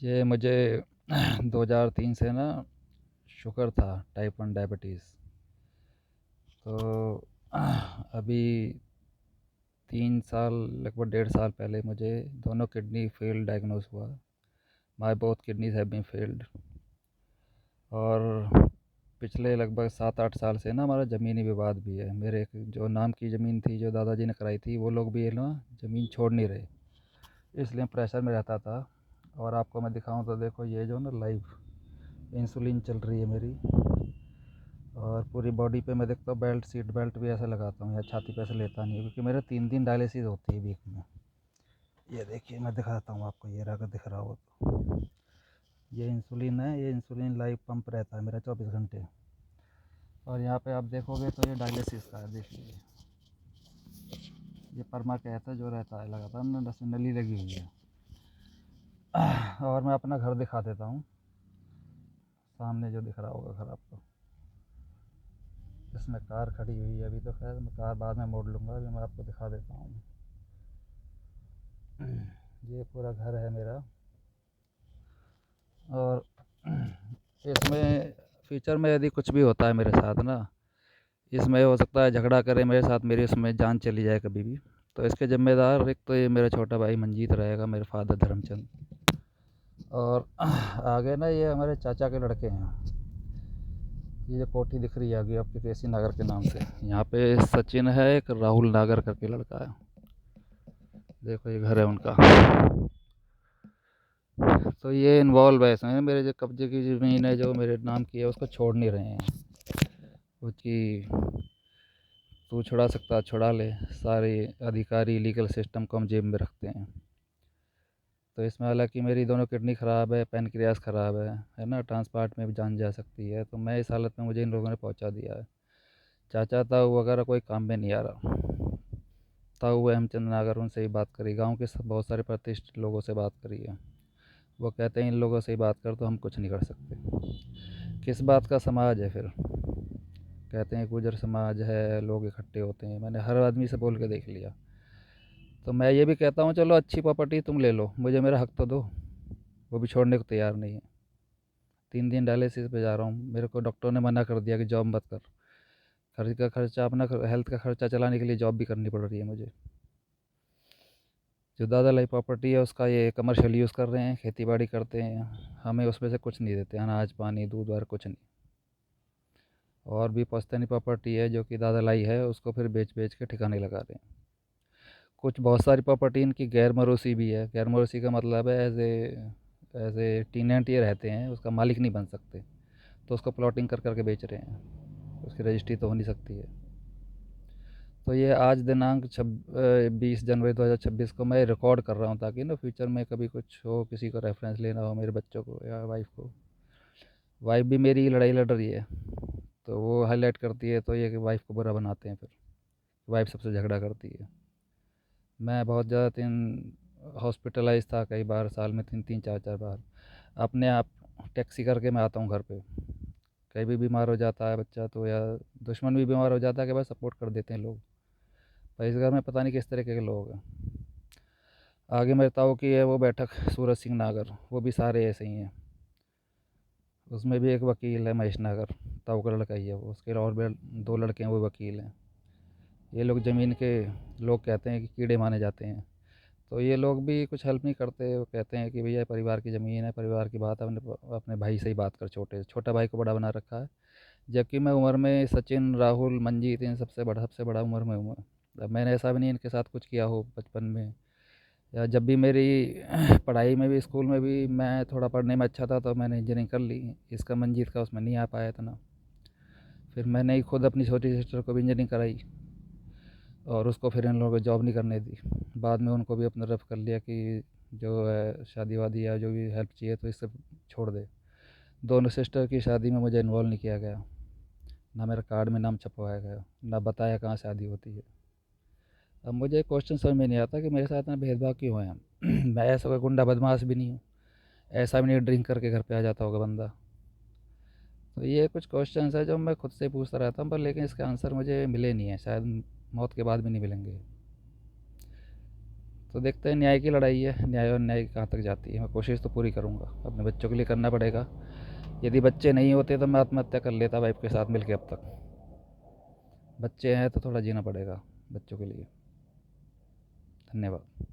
ये मुझे 2003 से ना शुगर था, टाइप 1 डायबिटीज़। तो अभी 3 साल, लगभग 1.5 साल पहले मुझे दोनों किडनी फेल डायग्नोज हुआ। My both kidneys have been failed. और पिछले लगभग 7-8 साल से ना हमारा ज़मीनी विवाद भी है। मेरे जो नाम की ज़मीन थी, जो दादाजी ने कराई थी, वो लोग भी ये ना ज़मीन छोड़ नहीं रहे, इसलिए प्रेशर में रहता था। और आपको मैं दिखाऊं तो देखो, ये जो ना लाइव इंसुलिन चल रही है मेरी। और पूरी बॉडी पे मैं देखता हूँ बेल्ट, सीट बेल्ट भी ऐसे लगाता हूँ, या छाती पे ऐसे लेता नहीं, क्योंकि मेरे 3 दिन डायलिसिस होती है वीक में। ये देखिए, मैं दिखाता हूँ आपको, ये रहा, दिख रहा हो तो। ये इंसुलिन है, ये इंसुलिन लाइव पंप रहता है मेरा 24 घंटे। और यहाँ पे आप देखोगे तो ये डायलिसिस का है, देखिए। ये परमा कहता है जो रहता है लगातार ना, नली लगी हुई है। और मैं अपना घर दिखा देता हूँ, सामने जो दिख रहा होगा घर आपको। इसमें कार खड़ी हुई है अभी, तो खैर मैं कार बाद में मोड़ लूँगा, अभी मैं आपको दिखा देता हूँ। ये पूरा घर है मेरा। और इसमें फ्यूचर में यदि कुछ भी होता है मेरे साथ ना, इसमें हो सकता है झगड़ा करे मेरे साथ, मेरी उसमें जान चली जाए कभी भी। तो इसके ज़िम्मेदार एक तो ये मेरा छोटा भाई मंजीत रहेगा, मेरे फादर धर्मचंद। और आगे ना ये हमारे चाचा के लड़के हैं। ये जो कोठी दिख रही है आगे आपके, केसी नागर के नाम से, यहाँ पे सचिन है, एक राहुल नागर करके लड़का है। देखो ये घर है उनका। तो ये इन्वॉल्व है इसमें, मेरे जो कब्जे की ज़मीन है जो मेरे नाम की है, उसको छोड़ नहीं रहे हैं। उसकी तू छुड़ा सकता छुड़ा ले, सारे अधिकारी लीगल सिस्टम को हम जेब में रखते हैं। तो इसमें हालांकि मेरी दोनों किडनी ख़राब है, पैनक्रियास ख़राब है ना, ट्रांसप्लांट में भी जान जा सकती है। तो मैं इस हालत में, मुझे इन लोगों ने पहुंचा दिया है। चाचा ताऊ वगैरह कोई काम में नहीं आ रहा। ताऊ हेमचंद नागर, उनसे ही बात करी, गांव के बहुत सारे प्रतिष्ठित लोगों से बात करी है। वो कहते हैं इन लोगों से ही बात कर, तो हम कुछ नहीं कर सकते। किस बात का समाज है फिर? कहते हैं गुजर समाज है, लोग इकट्ठे होते हैं। मैंने हर आदमी से बोल के देख लिया। तो मैं ये भी कहता हूँ, चलो अच्छी प्रॉपर्टी तुम ले लो, मुझे मेरा हक तो दो। वो भी छोड़ने को तैयार नहीं है। 3 दिन डायलिसिस पे जा रहा हूँ, मेरे को डॉक्टर ने मना कर दिया कि जॉब मत कर। खर्च का खर्चा, अपना हेल्थ का खर्चा चलाने के लिए जॉब भी करनी पड़ रही है मुझे। जो दादा लाई प्रॉपर्टी है उसका ये कमर्शियल यूज़ कर रहे हैं, खेती बाड़ी करते हैं, हमें उसमें से कुछ नहीं देते, अनाज पानी दूध और कुछ नहीं। और भी पश्तनी प्रॉपर्टी है जो कि दादा लाई है, उसको फिर बेच बेच के ठिकाने लगा रहे हैं। कुछ बहुत सारी प्रॉपर्टी इनकी गैर मरोसी भी है। गैर मरोसी का मतलब है एज ए टीनेंट ये रहते हैं, उसका मालिक नहीं बन सकते, तो उसको प्लॉटिंग कर करके बेच रहे हैं। उसकी रजिस्ट्री तो हो नहीं सकती है। तो ये आज दिनांक 20 जनवरी 2026 को मैं रिकॉर्ड कर रहा हूँ, ताकि ना फ्यूचर में कभी कुछ हो, किसी को रेफरेंस लेना हो, मेरे बच्चों को या वाइफ को। वाइफ भी मेरी लड़ाई लड़ रही है, तो वो हाईलाइट करती है, तो ये कि वाइफ को बुरा बनाते हैं फिर। वाइफ सबसे झगड़ा करती है। मैं बहुत ज़्यादा हॉस्पिटलाइज था कई बार, साल में 3-3 4-4 बार। अपने आप टैक्सी करके मैं आता हूँ घर पे। कहीं भी बीमार हो जाता है बच्चा तो, या दुश्मन भी बीमार हो जाता है, कि बस सपोर्ट कर देते हैं लोग। पर इस घर में पता नहीं किस तरीके के लोग हैं। आगे मेरे ताऊ की है वो बैठक, सूरज सिंह नागर, वो भी सारे ऐसे ही हैं। उसमें भी एक वकील है महेश नागर, ताऊ का लड़का ही है वो। उसके और भी 2 लड़के हैं, वो वकील हैं। ये लोग ज़मीन के, लोग कहते हैं कि कीड़े माने जाते हैं। तो ये लोग भी कुछ हेल्प नहीं करते। वो कहते हैं कि भैया परिवार की ज़मीन है, परिवार की बात है, अपने अपने भाई से ही बात कर, छोटा भाई को बड़ा बना रखा है। जबकि मैं उम्र में सचिन, राहुल, मंजीत, इन सबसे बड़ा उम्र में हूँ। अब मैंने ऐसा भी नहीं इनके साथ कुछ किया हो बचपन में, या जब भी मेरी पढ़ाई में भी, स्कूल में भी मैं थोड़ा पढ़ने में अच्छा था, तो मैंने इंजीनियरिंग कर ली। इसका, मंजीत का, उसमें नहीं आ पाया था ना। फिर मैंने ही खुद अपनी छोटी सिस्टर को भी इंजीनियरिंग कराई, और उसको फिर इन लोगों को जॉब नहीं करने दी। बाद में उनको भी अपना रफ कर लिया कि जो है शादी वादी या जो भी हेल्प चाहिए तो इससे छोड़ दे। दोनों सिस्टर की शादी में मुझे इन्वॉल्व नहीं किया गया, ना मेरा कार्ड में नाम छपवाया गया, ना बताया कहाँ शादी होती है। अब मुझे क्वेश्चन समझ में नहीं आता कि मेरे साथ इतना भेदभाव क्यों है। मैं ऐसा कोई गुंडा बदमाश भी नहीं हूँ, ऐसा भी नहीं ड्रिंक करके घर पे आ जाता होगा बंदा। तो ये कुछ क्वेश्चंस है जो मैं खुद से पूछता रहता हूँ, पर लेकिन इसके आंसर मुझे मिले नहीं है, शायद मौत के बाद भी नहीं मिलेंगे। तो देखते हैं, न्याय की लड़ाई है, न्याय और न्याय कहाँ तक जाती है। मैं कोशिश तो पूरी करूँगा, अपने बच्चों के लिए करना पड़ेगा। यदि बच्चे नहीं होते तो मैं आत्महत्या कर लेता वाइफ के साथ मिलकर। अब तक बच्चे हैं तो थोड़ा जीना पड़ेगा बच्चों के लिए। धन्यवाद।